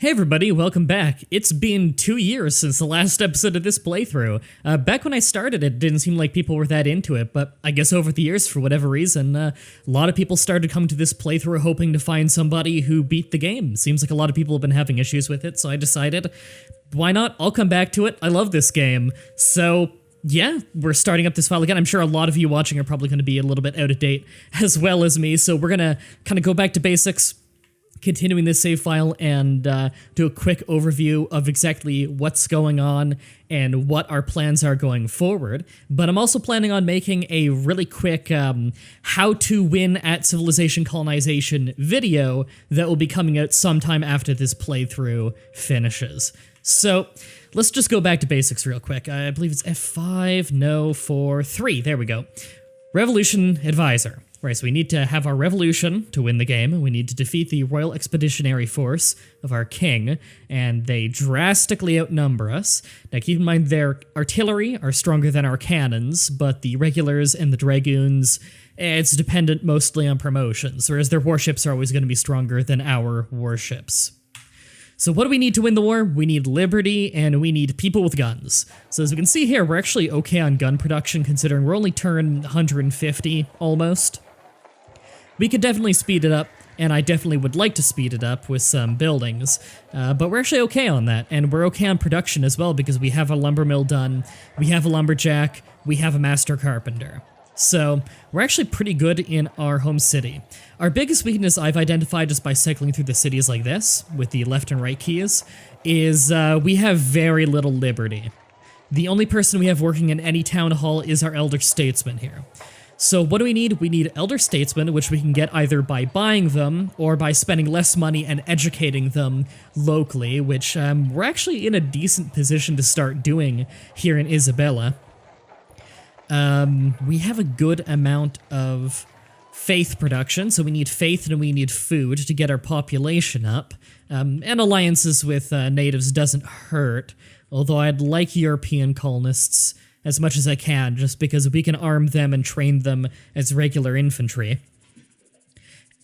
Hey everybody, welcome back. It's been 2 years since the last episode of this playthrough. Back when I started, it didn't seem like people were that into it, but I guess over the years, for whatever reason, a lot of people started coming to this playthrough hoping to find somebody who beat the game. Seems like a lot of people have been having issues with it, so I decided, why not? I'll come back to it. I love this game. So yeah, we're starting up this file again. I'm sure a lot of you watching are probably going to be a little bit out of date as well as me, so we're going to kind of go back to basics, continuing this save file, and do a quick overview of exactly what's going on and what our plans are going forward. But I'm also planning on making a really quick how to win at Civilization Colonization video that will be coming out sometime after this playthrough finishes. So let's just go back to basics real quick. I believe it's F5, no, 4, 3, there we go. Revolution Advisor. Right, so we need to have our revolution to win the game. We need to defeat the Royal Expeditionary Force of our king, and they drastically outnumber us. Now keep in mind their artillery are stronger than our cannons, but the regulars and the dragoons, it's dependent mostly on promotions, whereas their warships are always going to be stronger than our warships. So what do we need to win the war? We need liberty, and we need people with guns. So as we can see here, we're actually okay on gun production, considering we're only turn 150, almost. We could definitely speed it up, and I definitely would like to speed it up with some buildings, but we're actually okay on that, and we're okay on production as well, because we have a lumber mill done, we have a lumberjack, we have a master carpenter. So we're actually pretty good in our home city. Our biggest weakness I've identified just by cycling through the cities like this, with the left and right keys, is we have very little liberty. The only person we have working in any town hall is our elder statesman here. So what do we need? We need elder statesmen, which we can get either by buying them or by spending less money and educating them locally, which we're actually in a decent position to start doing here in Isabella. We have a good amount of faith production, so we need faith and we need food to get our population up. And alliances with natives doesn't hurt, although I'd like European colonists as much as I can, just because we can arm them and train them as regular infantry.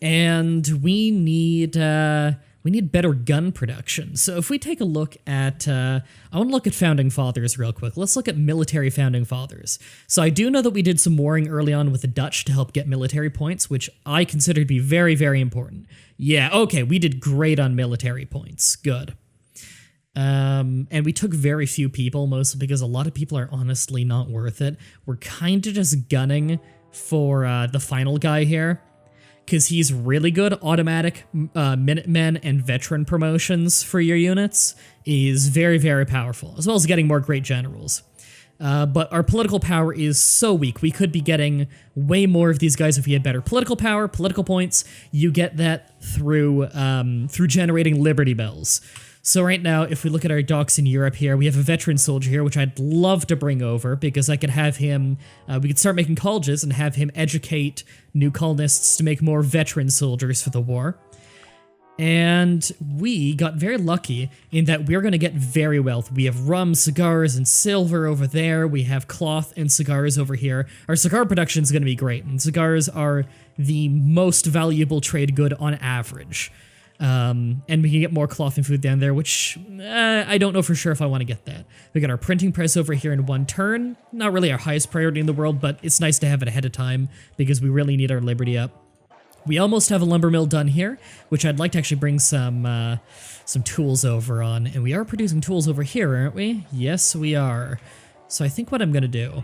And we need better gun production. So if we take a look at, I want to look at Founding Fathers real quick. Let's look at military Founding Fathers. So I do know that we did some warring early on with the Dutch to help get military points, which I consider to be very, very important. Yeah, okay, we did great on military points. Good. And we took very few people, mostly because a lot of people are honestly not worth it. We're kind of just gunning for the final guy here, because he's really good. Automatic Minutemen and veteran promotions for your units is very, very powerful, as well as getting more great generals. But our political power is so weak. We could be getting way more of these guys if we had better political power, political points. You get that through generating Liberty Bells. So right now, if we look at our docks in Europe here, we have a veteran soldier here, which I'd love to bring over, because I could have him, we could start making colleges and have him educate new colonists to make more veteran soldiers for the war. And we got very lucky in that we're going to get very wealthy. We have rum, cigars, and silver over there. We have cloth and cigars over here. Our cigar production is going to be great, and cigars are the most valuable trade good on average. And we can get more cloth and food down there, which I don't know for sure if I want to get that. We got our printing press over here in one turn. Not really our highest priority in the world, but it's nice to have it ahead of time because we really need our liberty up. We almost have a lumber mill done here, which I'd like to actually bring some tools over on. And we are producing tools over here, aren't we? Yes, we are. So I think what I'm going to do,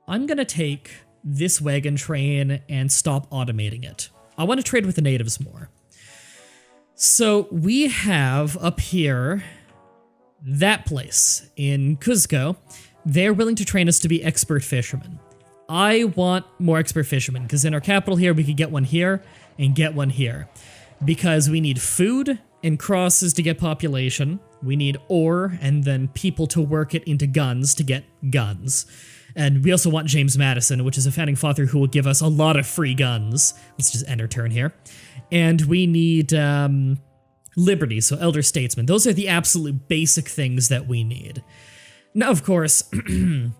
I'm going to take this wagon train and stop automating it. I want to trade with the natives more. So we have up here that place in Cuzco. They're willing to train us to be expert fishermen. I want more expert fishermen, because in our capital here, we could get one here and get one here. Because we need food and crosses to get population. We need ore and then people to work it into guns to get guns. And we also want James Madison, which is a founding father who will give us a lot of free guns. Let's just end our turn here. And we need liberty, so elder statesmen. Those are the absolute basic things that we need. Now, of course, we're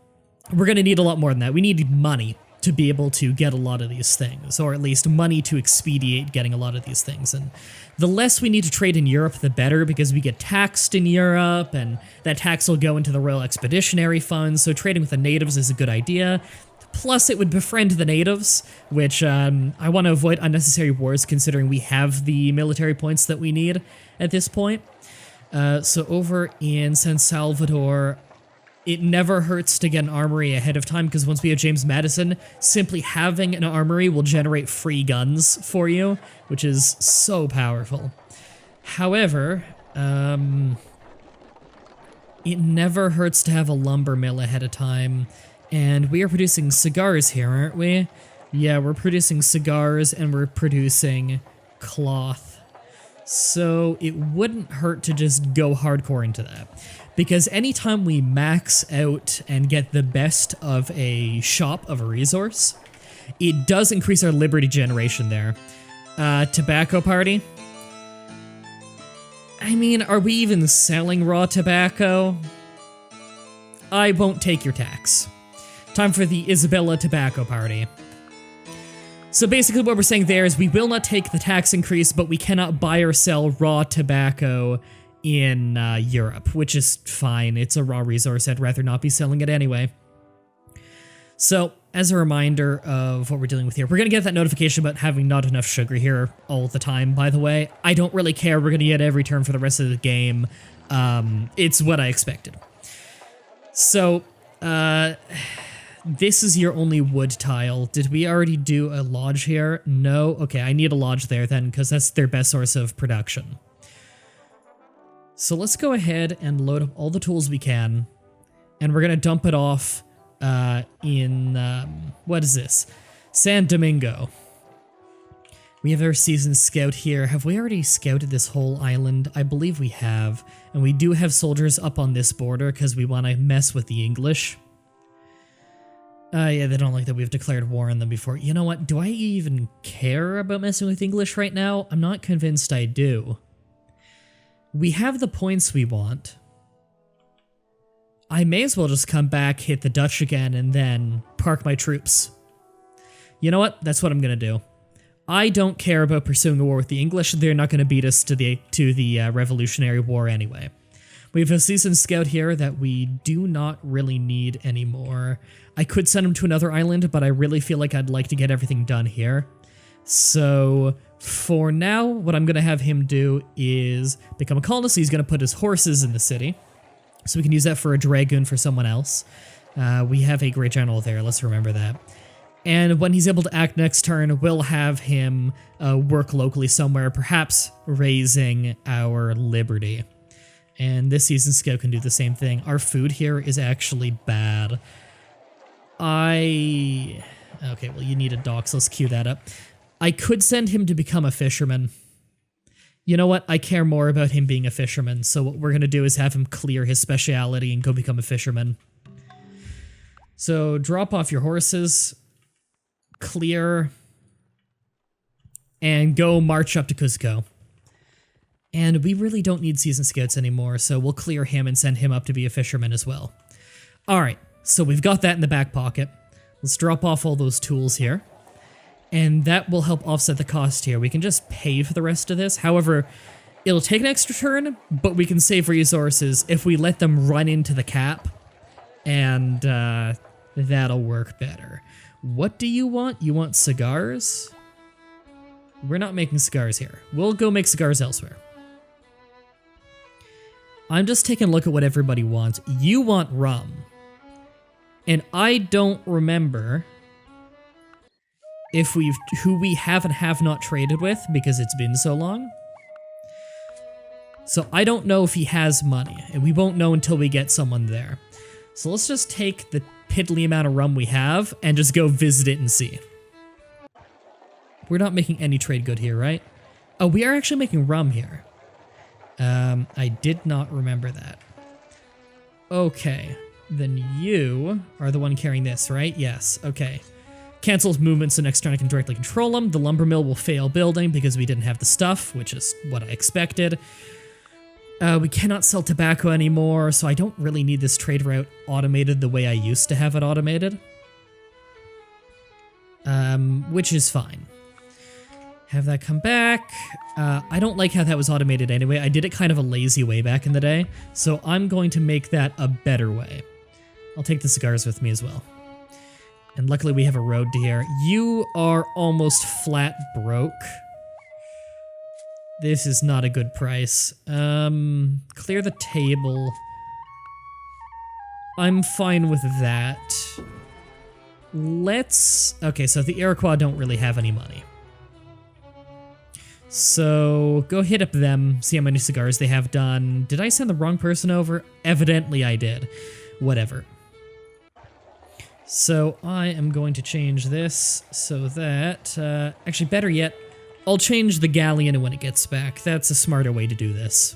going to need a lot more than that. We need money to be able to get a lot of these things, or at least money to expedite getting a lot of these things. And the less we need to trade in Europe, the better, because we get taxed in Europe, and that tax will go into the Royal Expeditionary Fund, so trading with the natives is a good idea. Plus, it would befriend the natives, which I want to avoid unnecessary wars considering we have the military points that we need at this point. So over in San Salvador, it never hurts to get an armory ahead of time, because once we have James Madison, simply having an armory will generate free guns for you, which is so powerful. However, it never hurts to have a lumber mill ahead of time, and we are producing cigars here, aren't we? Yeah, we're producing cigars and we're producing cloth. So it wouldn't hurt to just go hardcore into that. Because anytime we max out and get the best of a shop of a resource, it does increase our liberty generation there. Tobacco party? I mean, are we even selling raw tobacco? I won't take your tax. Time for the Isabella Tobacco Party. So basically what we're saying there is we will not take the tax increase, but we cannot buy or sell raw tobacco in Europe, which is fine. It's a raw resource. I'd rather not be selling it anyway. So as a reminder of what we're dealing with here, we're going to get that notification about having not enough sugar here all the time, by the way. I don't really care. We're going to get every turn for the rest of the game. It's what I expected. So, this is your only wood tile. Did we already do a lodge here? No? Okay, I need a lodge there then, because that's their best source of production. So let's go ahead and load up all the tools we can, and we're going to dump it off in, what is this? San Domingo. We have our seasoned scout here. Have we already scouted this whole island? I believe we have, and we do have soldiers up on this border because we want to mess with the English. Yeah, they don't like that we've declared war on them before. You know what? Do I even care about messing with English right now? I'm not convinced I do. We have the points we want. I may as well just come back, hit the Dutch again, and then park my troops. You know what? That's what I'm gonna do. I don't care about pursuing a war with the English. They're not gonna beat us to the Revolutionary War anyway. We have a seasoned scout here that we do not really need anymore. I could send him to another island, but I really feel like I'd like to get everything done here. So for now, what I'm going to have him do is become a colonist. He's going to put his horses in the city, so we can use that for a dragoon for someone else. We have a great general there, let's remember that. And when he's able to act next turn, we'll have him work locally somewhere, perhaps raising our liberty. And this seasoned scout can do the same thing. Our food here is actually bad. Okay, well, you need a dock, so let's queue that up. I could send him to become a fisherman. You know what? I care more about him being a fisherman, so what we're going to do is have him clear his speciality and go become a fisherman. So drop off your horses, clear, and go march up to Cuzco. And we really don't need seasoned scouts anymore, so we'll clear him and send him up to be a fisherman as well. Alright, so we've got that in the back pocket. Let's drop off all those tools here. And that will help offset the cost here. We can just pay for the rest of this. However, it'll take an extra turn, but we can save resources if we let them run into the cap. And that'll work better. What do you want? You want cigars? We're not making cigars here. We'll go make cigars elsewhere. I'm just taking a look at what everybody wants. You want rum. And I don't remember if who we have and have not traded with because it's been so long. So I don't know if he has money, and we won't know until we get someone there. So let's just take the piddly amount of rum we have and just go visit it and see. We're not making any trade good here, right? Oh, we are actually making rum here. I did not remember that. Okay, then you are the one carrying this, right? Yes, okay. Cancels movements so next turn I can directly control them. The lumber mill will fail building because we didn't have the stuff, which is what I expected. We cannot sell tobacco anymore, so I don't really need this trade route automated the way I used to have it automated. which is fine. Have that come back. I don't like how that was automated anyway. I did it kind of a lazy way back in the day, so I'm going to make that a better way. I'll take the cigars with me as well. And luckily we have a road to here. You are almost flat broke. This is not a good price. Clear the table. I'm fine with that. Okay, so the Iroquois don't really have any money. So go hit up them, see how many cigars they have done. Did I send the wrong person over? Evidently I did. Whatever. So I am going to change this so that, actually better yet, I'll change the galleon when it gets back. That's a smarter way to do this.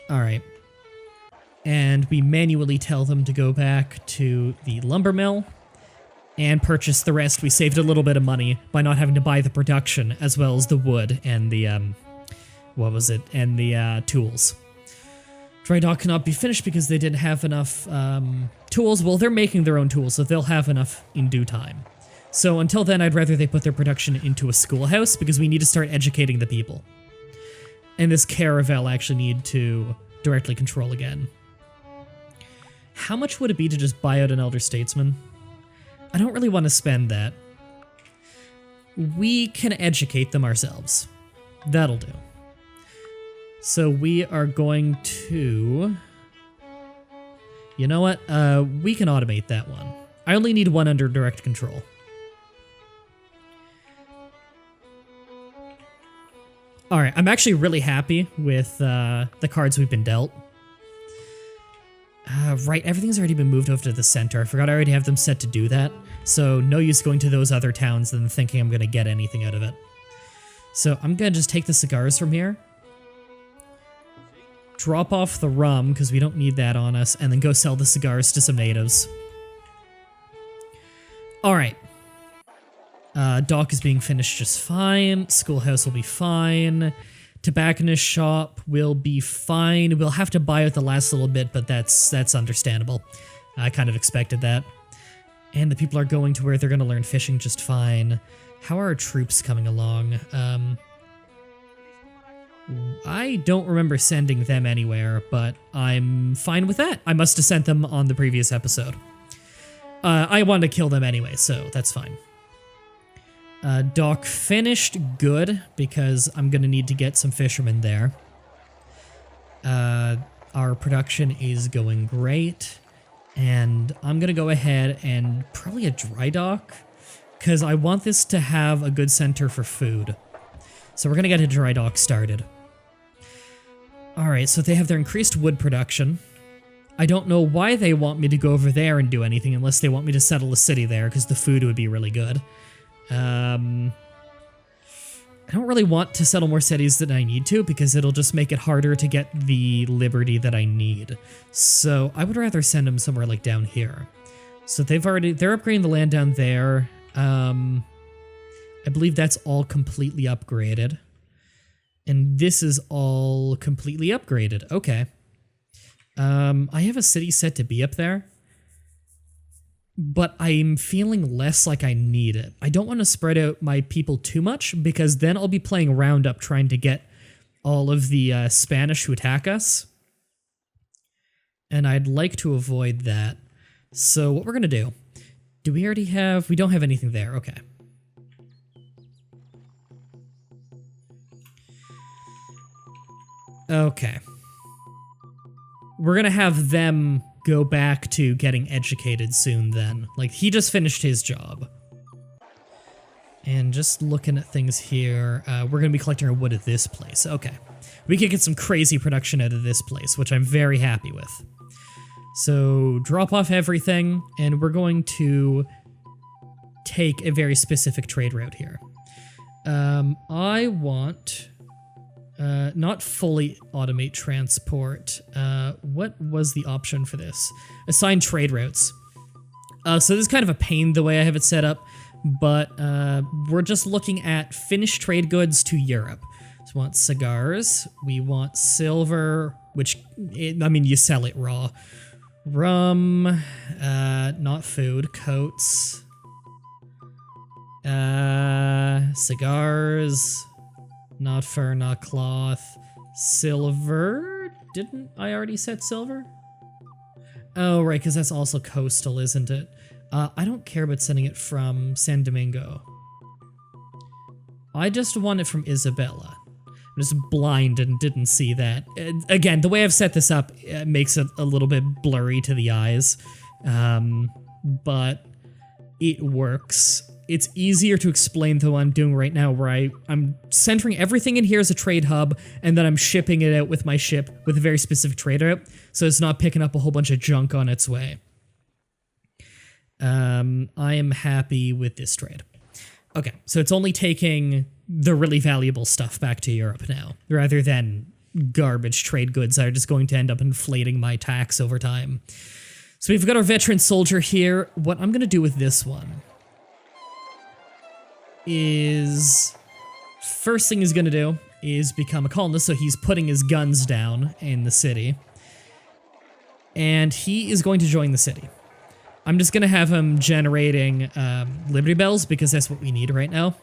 Alright. And we manually tell them to go back to the lumber mill and purchase the rest. We saved a little bit of money by not having to buy the production as well as the wood and the, and the tools. Dry dock cannot be finished because they didn't have enough tools. Well, they're making their own tools, so they'll have enough in due time. So until then, I'd rather they put their production into a schoolhouse because we need to start educating the people. And this caravel actually need to directly control again. How much would it be to just buy out an elder statesman? I don't really want to spend that. We can educate them ourselves. That'll do. So we are going to... You know what? We can automate that one. I only need one under direct control. Alright, I'm actually really happy with the cards we've been dealt. Right, everything's already been moved over to the center. I forgot I already have them set to do that. So no use going to those other towns and thinking I'm going to get anything out of it. So I'm going to just take the cigars from here. Drop off the rum, because we don't need that on us, and then go sell the cigars to some natives. Alright. Dock is being finished just fine. Schoolhouse will be fine. Tobacconist shop will be fine. We'll have to buy out the last little bit, but that's understandable. I kind of expected that. And the people are going to where they're going to learn fishing just fine. How are our troops coming along? I don't remember sending them anywhere, but I'm fine with that. I must have sent them on the previous episode. I wanted to kill them anyway, so that's fine. Dock finished, good, because I'm gonna need to get some fishermen there. Our production is going great, and I'm gonna go ahead and probably a dry dock, because I want this to have a good center for food. So we're gonna get a dry dock started. Alright, so they have their increased wood production. I don't know why they want me to go over there and do anything unless they want me to settle a city there, because the food would be really good. I don't really want to settle more cities than I need to because it'll just make it harder to get the liberty that I need. So I would rather send them somewhere like down here. So they're upgrading the land down there. I believe that's all completely upgraded. And this is all completely upgraded. Okay. I have a city set to be up there. But I'm feeling less like I need it. I don't want to spread out my people too much, because then I'll be playing Roundup trying to get all of the Spanish who attack us. And I'd like to avoid that. So what we're going to do we already have... We don't have anything there, okay. Okay. We're going to have them... go back to getting educated soon then. Like, he just finished his job. And just looking at things here, we're going to be collecting our wood at this place. Okay. We could get some crazy production out of this place, which I'm very happy with. So, drop off everything, and we're going to take a very specific trade route here. I want... not fully automate transport. What was the option for this? Assign trade routes. So this is kind of a pain the way I have it set up, but we're just looking at finished trade goods to Europe. So we want cigars, we want silver, which, I mean, you sell it raw. Rum, not food, coats. Cigars. Not fur, not cloth. Silver? Didn't I already set silver? Oh, right, because that's also coastal, isn't it? I don't care about sending it from San Domingo. I just want it from Isabella. I'm just blind and didn't see that. Again, the way I've set this up makes it a little bit blurry to the eyes, but it works. It's easier to explain than what I'm doing right now, where I'm centering everything in here as a trade hub, and then I'm shipping it out with my ship with a very specific trade route, so it's not picking up a whole bunch of junk on its way. I am happy with this trade. Okay, so it's only taking the really valuable stuff back to Europe now, rather than garbage trade goods that are just going to end up inflating my tax over time. So we've got our veteran soldier here. What I'm going to do with this one is, first thing he's going to do is become a colonist, so he's putting his guns down in the city. And he is going to join the city. I'm just going to have him generating Liberty Bells because that's what we need right now.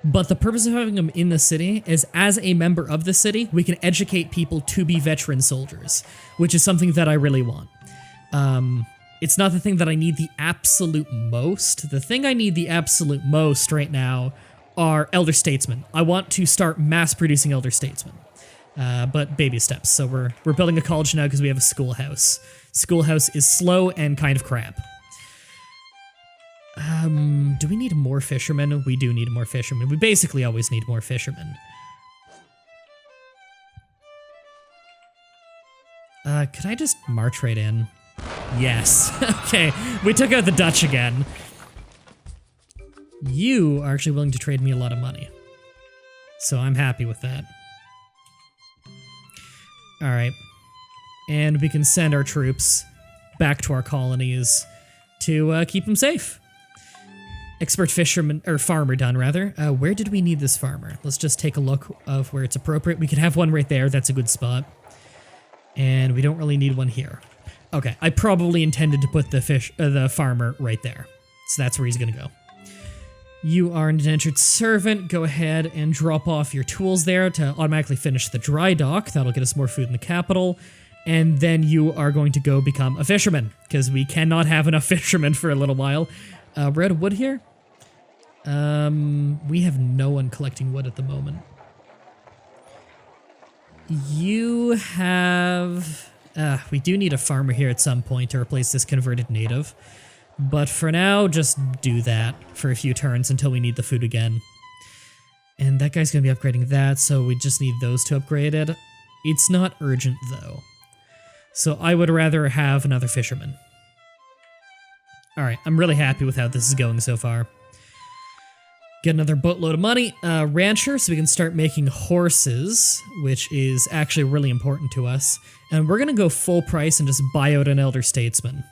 But the purpose of having him in the city is, as a member of the city, we can educate people to be veteran soldiers, which is something that I really want. It's not the thing that I need the absolute most. The thing I need the absolute most right now are elder statesmen. I want to start mass producing elder statesmen. But baby steps. So we're building a college now because we have a schoolhouse. Schoolhouse is slow and kind of crap. Do we need more fishermen? We do need more fishermen. We basically always need more fishermen. Could I just march right in? Yes. Okay, we took out the Dutch again. You are actually willing to trade me a lot of money. So I'm happy with that. Alright. And we can send our troops back to our colonies to keep them safe. Expert fisherman, or farmer done rather. Where did we need this farmer? Let's just take a look of where it's appropriate. We could have one right there, that's a good spot. And we don't really need one here. Okay, I probably intended to put the farmer right there. So that's where he's gonna go. You are an indentured servant. Go ahead and drop off your tools there to automatically finish the dry dock. That'll get us more food in the capital. And then you are going to go become a fisherman, because we cannot have enough fishermen for a little while. We're out of wood here. We have no one collecting wood at the moment. You have... we do need a farmer here at some point to replace this converted native. But for now, just do that for a few turns until we need the food again. And that guy's going to be upgrading that, so we just need those two upgraded. It's not urgent, though. So I would rather have another fisherman. Alright, I'm really happy with how this is going so far. Get another boatload of money. Rancher, so we can start making horses, which is actually really important to us. And we're going to go full price and just buy out an elder statesman.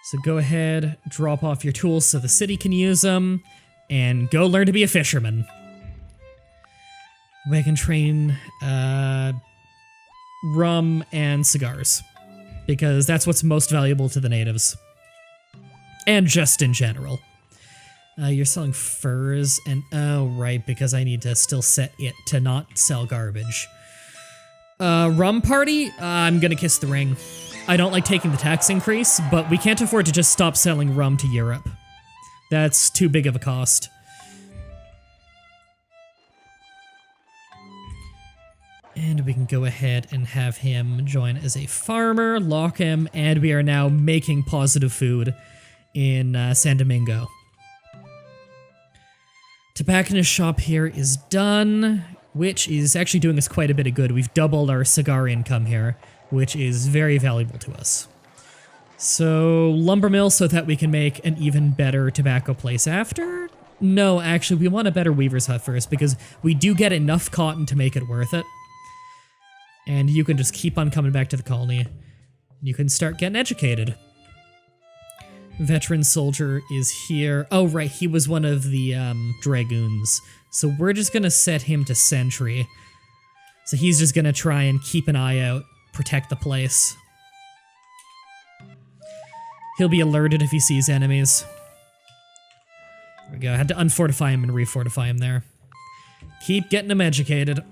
So go ahead, drop off your tools so the city can use them, and go learn to be a fisherman. We can train rum and cigars, because that's what's most valuable to the natives. And just in general. You're selling furs, and oh right, because I need to still set it to not sell garbage. Rum party? I'm gonna kiss the ring. I don't like taking the tax increase, but we can't afford to just stop selling rum to Europe. That's too big of a cost. And we can go ahead and have him join as a farmer, lock him, and we are now making positive food in San Domingo. Tobacconist shop here is done, which is actually doing us quite a bit of good. We've doubled our cigar income here, which is very valuable to us. So, lumber mill so that we can make an even better tobacco place after? No, actually, we want a better weaver's hut first, because we do get enough cotton to make it worth it. And you can just keep on coming back to the colony. You can start getting educated. Veteran soldier is here. Oh, right, he was one of the dragoons. So we're just gonna set him to sentry. So he's just gonna try and keep an eye out, protect the place. He'll be alerted if he sees enemies. There we go. I had to unfortify him and refortify him there. Keep getting him educated.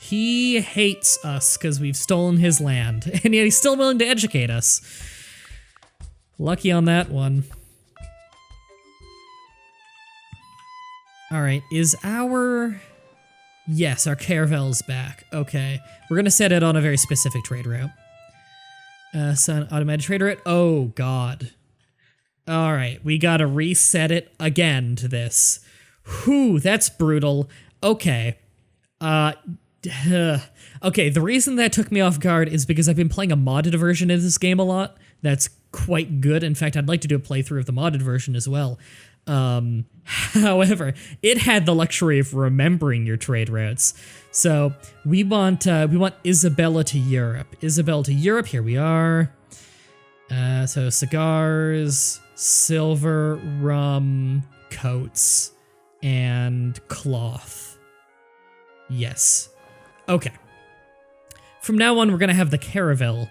He hates us because we've stolen his land, and yet he's still willing to educate us. Lucky on that one. Alright, is our... Yes, our caravel's back. Okay. We're gonna set it on a very specific trade route. So automated trade route. Oh, God. Alright, we gotta reset it again to this. Whew, that's brutal. Okay. Okay, the reason that took me off guard is because I've been playing a modded version of this game a lot. That's quite good. In fact, I'd like to do a playthrough of the modded version as well. However, it had the luxury of remembering your trade routes. So we want Isabella to Europe. Isabella to Europe, here we are. So cigars, silver, rum, coats, and cloth. Yes. Okay. From now on, we're gonna have the caravel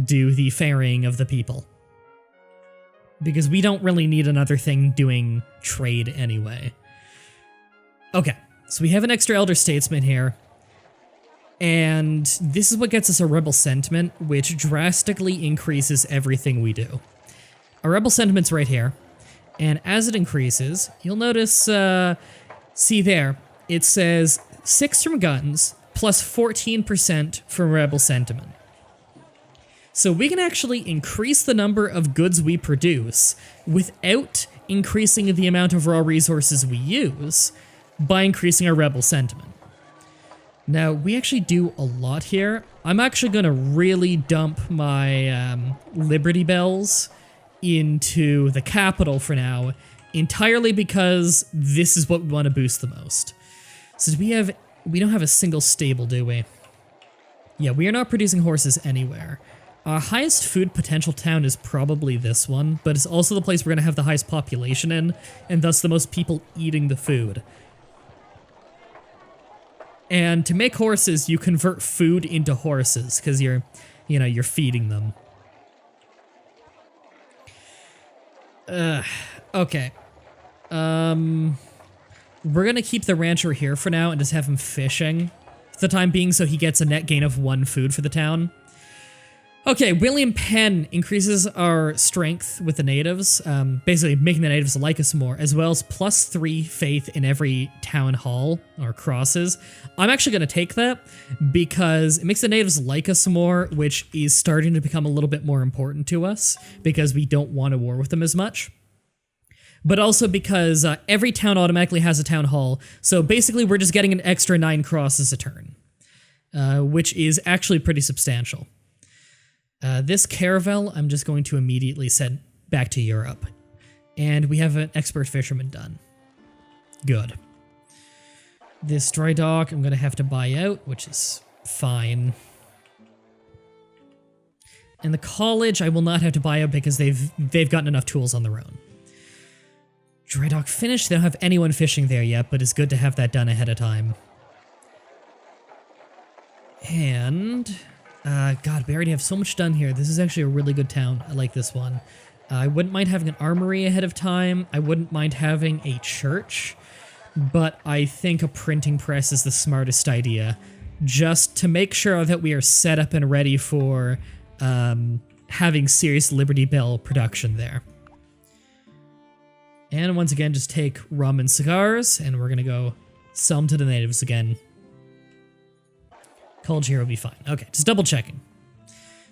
do the ferrying of the people. Because we don't really need another thing doing trade anyway. Okay, so we have an extra elder statesman here. And this is what gets us a rebel sentiment, which drastically increases everything we do. Our rebel sentiment's right here. And as it increases, you'll notice, see there, it says 6 from guns, plus 14% from rebel sentiment. So we can actually increase the number of goods we produce without increasing the amount of raw resources we use by increasing our rebel sentiment. Now, we actually do a lot here. I'm actually going to really dump my Liberty Bells into the capital for now, entirely because this is what we want to boost the most. So we don't have a single stable, do we? Yeah, we are not producing horses anywhere. Our highest food potential town is probably this one, but it's also the place we're going to have the highest population in, and thus the most people eating the food. And to make horses, you convert food into horses, because you're feeding them. Okay. We're going to keep the rancher here for now and just have him fishing for the time being so he gets a net gain of 1 food for the town. Okay, William Penn increases our strength with the natives, basically making the natives like us more, as well as +3 faith in every town hall, or crosses. I'm actually going to take that, because it makes the natives like us more, which is starting to become a little bit more important to us, because we don't want to war with them as much. But also because every town automatically has a town hall, so basically we're just getting an extra 9 crosses a turn, which is actually pretty substantial. This caravel, I'm just going to immediately send back to Europe. And we have an expert fisherman done. Good. This dry dock, I'm going to have to buy out, which is fine. And the college, I will not have to buy out because they've gotten enough tools on their own. Dry dock finished. They don't have anyone fishing there yet, but it's good to have that done ahead of time. And... God, we already have so much done here. This is actually a really good town. I like this one. I wouldn't mind having an armory ahead of time. I wouldn't mind having a church. But I think a printing press is the smartest idea. Just to make sure that we are set up and ready for having serious Liberty Bell production there. And once again, just take rum and cigars, and we're going to go sell them to the natives again. College here will be fine. Okay, just double checking.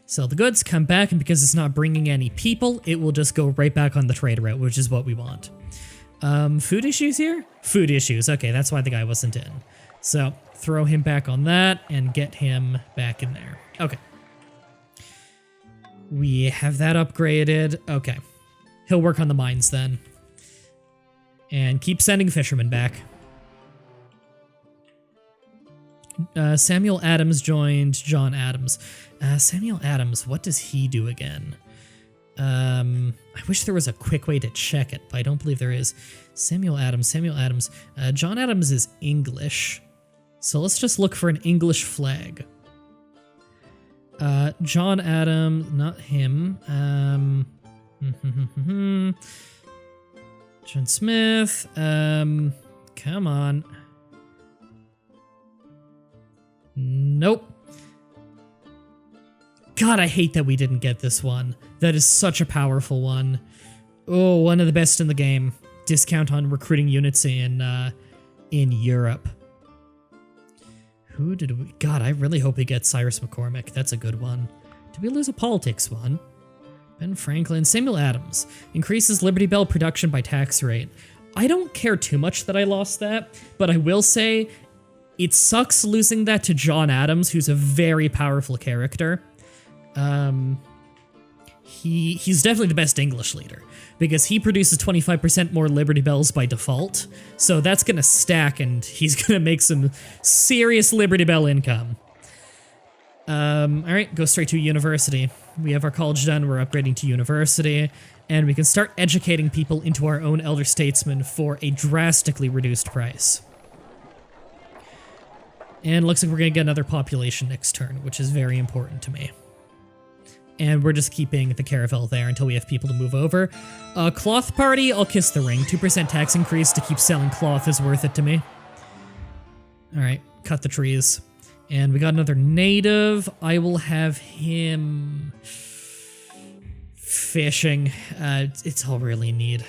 Sell the goods, come back, and because it's not bringing any people, it will just go right back on the trade route, which is what we want. Food issues here? Food issues. Okay, that's why the guy wasn't in. So, throw him back on that and get him back in there. Okay. We have that upgraded. Okay. He'll work on the mines then. And keep sending fishermen back. Samuel Adams joined John Adams. Samuel Adams, what does he do again? I wish there was a quick way to check it, but I don't believe there is. Samuel Adams. John Adams is English. So let's just look for an English flag. John Adams, not him. John Smith. Come on. Nope. God, I hate that we didn't get this one. That is such a powerful one. Oh, one of the best in the game. Discount on recruiting units in Europe. Who did we... God, I really hope we get Cyrus McCormick. That's a good one. Did we lose a politics one? Ben Franklin. Samuel Adams. Increases Liberty Bell production by tax rate. I don't care too much that I lost that, but I will say it sucks losing that to John Adams, who's a very powerful character. He's definitely the best English leader, because he produces 25% more Liberty Bells by default, so that's gonna stack and he's gonna make some serious Liberty Bell income. Alright, go straight to university. We have our college done, we're upgrading to university, and we can start educating people into our own elder statesmen for a drastically reduced price. And looks like we're gonna get another population next turn, which is very important to me. And we're just keeping the caravel there until we have people to move over. Cloth party, I'll kiss the ring. 2% tax increase to keep selling cloth is worth it to me. Alright, cut the trees. And we got another native. I will have him... fishing. It's all we really need.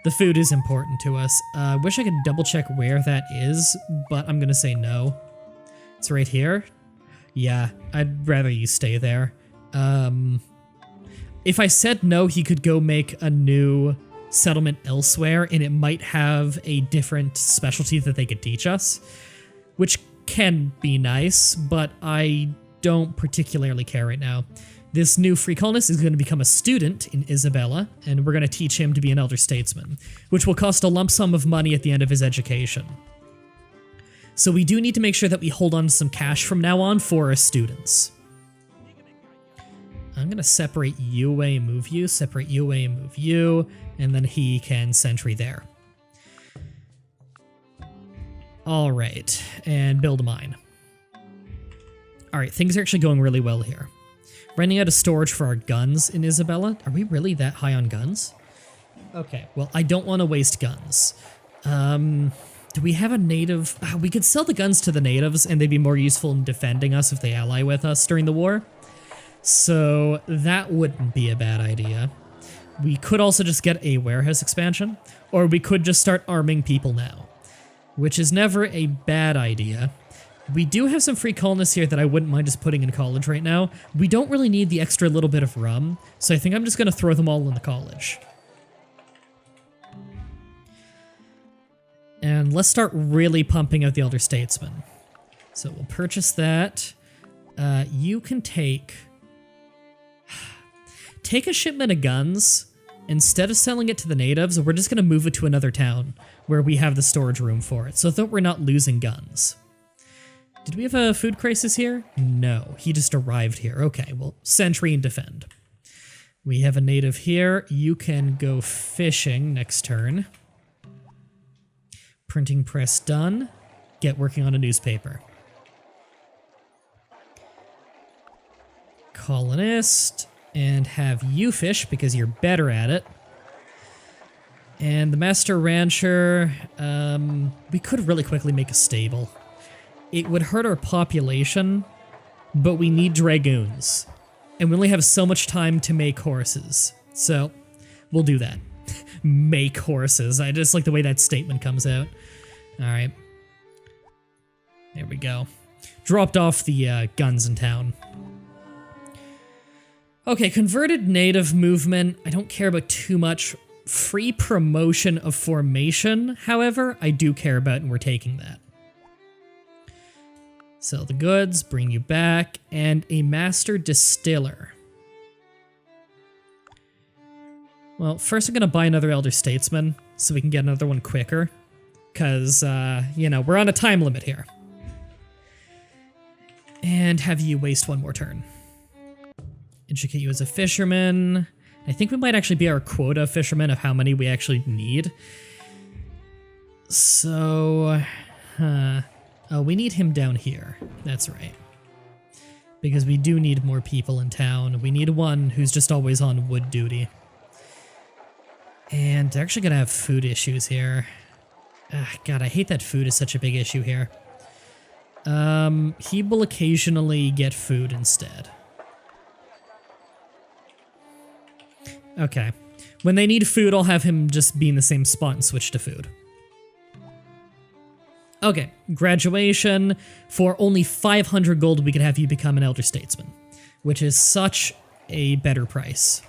The food is important to us. Wish I could double check where that is, but I'm gonna say no. It's right here. Yeah, I'd rather you stay there. If I said no, he could go make a new settlement elsewhere, and it might have a different specialty that they could teach us, which can be nice, but I don't particularly care right now. This new free colonist is going to become a student in Isabella, and we're going to teach him to be an elder statesman, which will cost a lump sum of money at the end of his education. So we do need to make sure that we hold on to some cash from now on for our students. I'm going to separate you away and move you, separate you away and move you, and then he can sentry there. Alright, and build a mine. Alright, things are actually going really well here. Running out of storage for our guns in Isabella. Are we really that high on guns? Okay, well, I don't want to waste guns. Do we have a native? We could sell the guns to the natives and they'd be more useful in defending us if they ally with us during the war. So that wouldn't be a bad idea. We could also just get a warehouse expansion, or we could just start arming people now, which is never a bad idea. We do have some free colonists here that I wouldn't mind just putting in college right now. We don't really need the extra little bit of rum, so I think I'm just going to throw them all in the college. And let's start really pumping out the elder statesmen. So we'll purchase that. You can take a shipment of guns. Instead of selling it to the natives, we're just going to move it to another town where we have the storage room for it, so that we're not losing guns. Did we have a food crisis here? No, he just arrived here. Okay, well, sentry and defend. We have a native here. You can go fishing next turn. Printing press done. Get working on a newspaper. Colonist. And have you fish because you're better at it. And the master rancher, we could really quickly make a stable. It would hurt our population, but we need dragoons. And we only have so much time to make horses. So, we'll do that. Make horses. I just like the way that statement comes out. Alright. There we go. Dropped off the guns in town. Okay, converted native movement, I don't care about too much. Free promotion of formation, however, I do care about, and we're taking that. Sell the goods, bring you back, and a master distiller. Well, first I'm gonna buy another elder statesman, so we can get another one quicker. Because, you know, we're on a time limit here. And have you waste one more turn. Educate you as a fisherman. I think we might actually be our quota of fishermen of how many we actually need. So, oh, we need him down here. That's right. because we do need more people in town. We need one who's just always on wood duty. And they're actually gonna have food issues here. God, I hate that food is such a big issue here. He will occasionally get food instead. Okay. When they need food, I'll have him just be in the same spot and switch to food. Okay, graduation. For only 500 gold, we could have you become an Elder Statesman, which is such a better price.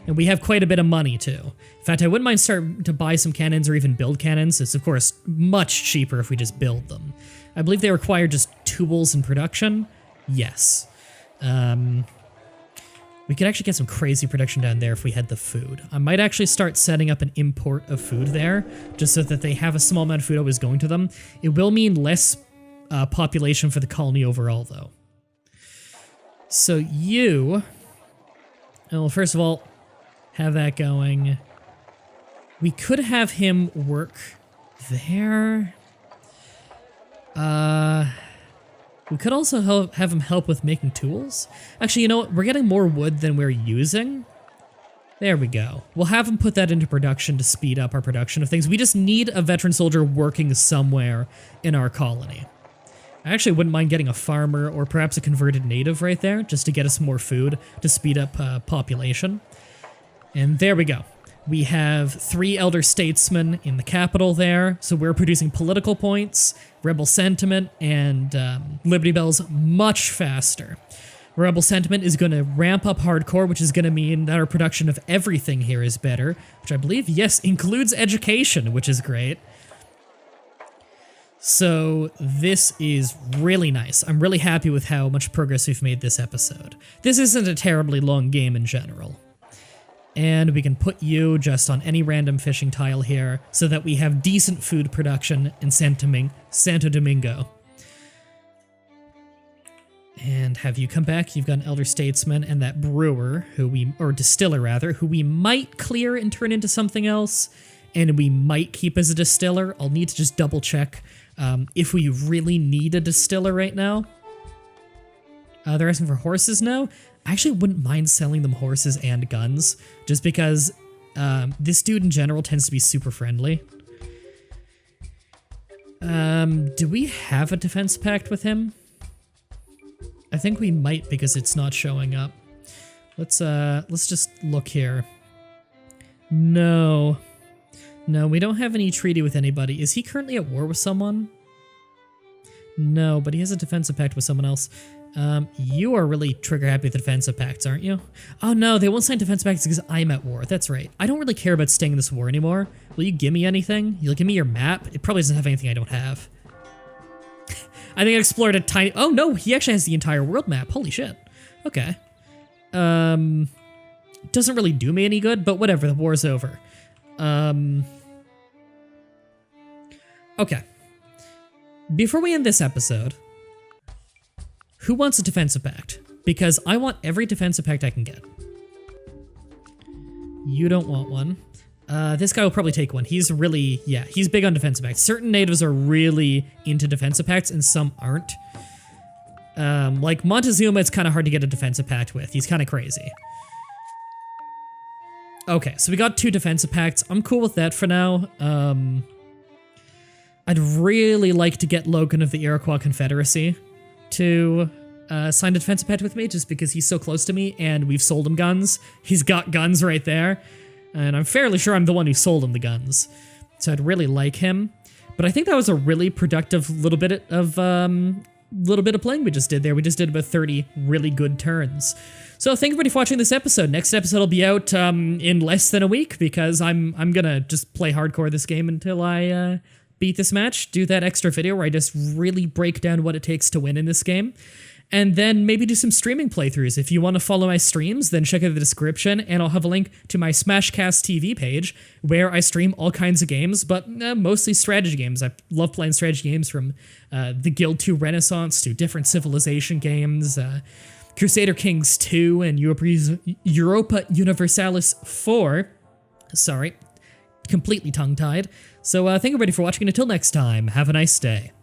And we have quite a bit of money, too. In fact, I wouldn't mind starting to buy some cannons or even build cannons. It's, of course, much cheaper if we just build them. I believe they require just tools and production. Yes. We could actually get some crazy production down there if we had the food. I might actually start setting up an import of food there, just so that they have a small amount of food always going to them. It will mean less population for the colony overall, though. So you... Well, first of all, have that going. We could have him work there. We could also have him help with making tools. Actually, you know what? We're getting more wood than we're using. There we go. We'll have him put that into production to speed up our production of things. We just need a veteran soldier working somewhere in our colony. I actually wouldn't mind getting a farmer or perhaps a converted native right there, just to get us more food to speed up population. And there we go. We have 3 elder statesmen in the capital there, so we're producing political points, rebel sentiment, and Liberty Bells much faster. Rebel sentiment is going to ramp up hardcore, which is going to mean that our production of everything here is better, which I believe, yes, includes education, which is great. So this is really nice. I'm really happy with how much progress we've made this episode. This isn't a terribly long game in general. And we can put you just on any random fishing tile here so that we have decent food production in Santo Domingo. And have you come back. You've got an elder statesman and that brewer, or distiller rather, who we might clear and turn into something else. And we might keep as a distiller. I'll need to just double check if we really need a distiller right now. They're asking for horses now. I actually wouldn't mind selling them horses and guns, just because this dude in general tends to be super friendly. Do we have a defense pact with him? I think we might because it's not showing up. Let's just look here. No, we don't have any treaty with anybody. Is he currently at war with someone? No, but he has a defensive pact with someone else. You are really trigger happy with the defensive pacts, aren't you? Oh no, they won't sign defensive pacts because I'm at war. That's right. I don't really care about staying in this war anymore. Will you give me anything? You'll give me your map? It probably doesn't have anything I don't have. I think I explored a tiny... Oh no, he actually has the entire world map. Holy shit. Okay. Doesn't really do me any good, but whatever, the war's over. Okay. Before we end this episode... Who wants a defensive pact? Because I want every defensive pact I can get. You don't want one. This guy will probably take one. He's really, yeah, he's big on defensive pacts. Certain natives are really into defensive pacts and some aren't. Like Montezuma, it's kind of hard to get a defensive pact with. He's kind of crazy. Okay, so we got 2 defensive pacts. I'm cool with that for now. I'd really like to get Logan of the Iroquois Confederacy to sign a defensive pact with me, just because he's so close to me and we've sold him guns. He's got guns right there, and I'm fairly sure I'm the one who sold him the guns. So I'd really like him. But I think that was a really productive little bit of playing we just did there. We just did about 30 really good turns. So thank everybody for watching this episode. Next episode will be out in less than a week, because I'm gonna just play hardcore this game until I beat this match, do that extra video where I just really break down what it takes to win in this game, and then maybe do some streaming playthroughs. If you want to follow my streams, then check out the description, and I'll have a link to my Smashcast TV page, where I stream all kinds of games, but mostly strategy games. I love playing strategy games, from the Guild 2 Renaissance to different Civilization games, Crusader Kings 2, and Europa Universalis 4. Sorry, completely tongue-tied. So thank everybody for watching, and until next time, have a nice day.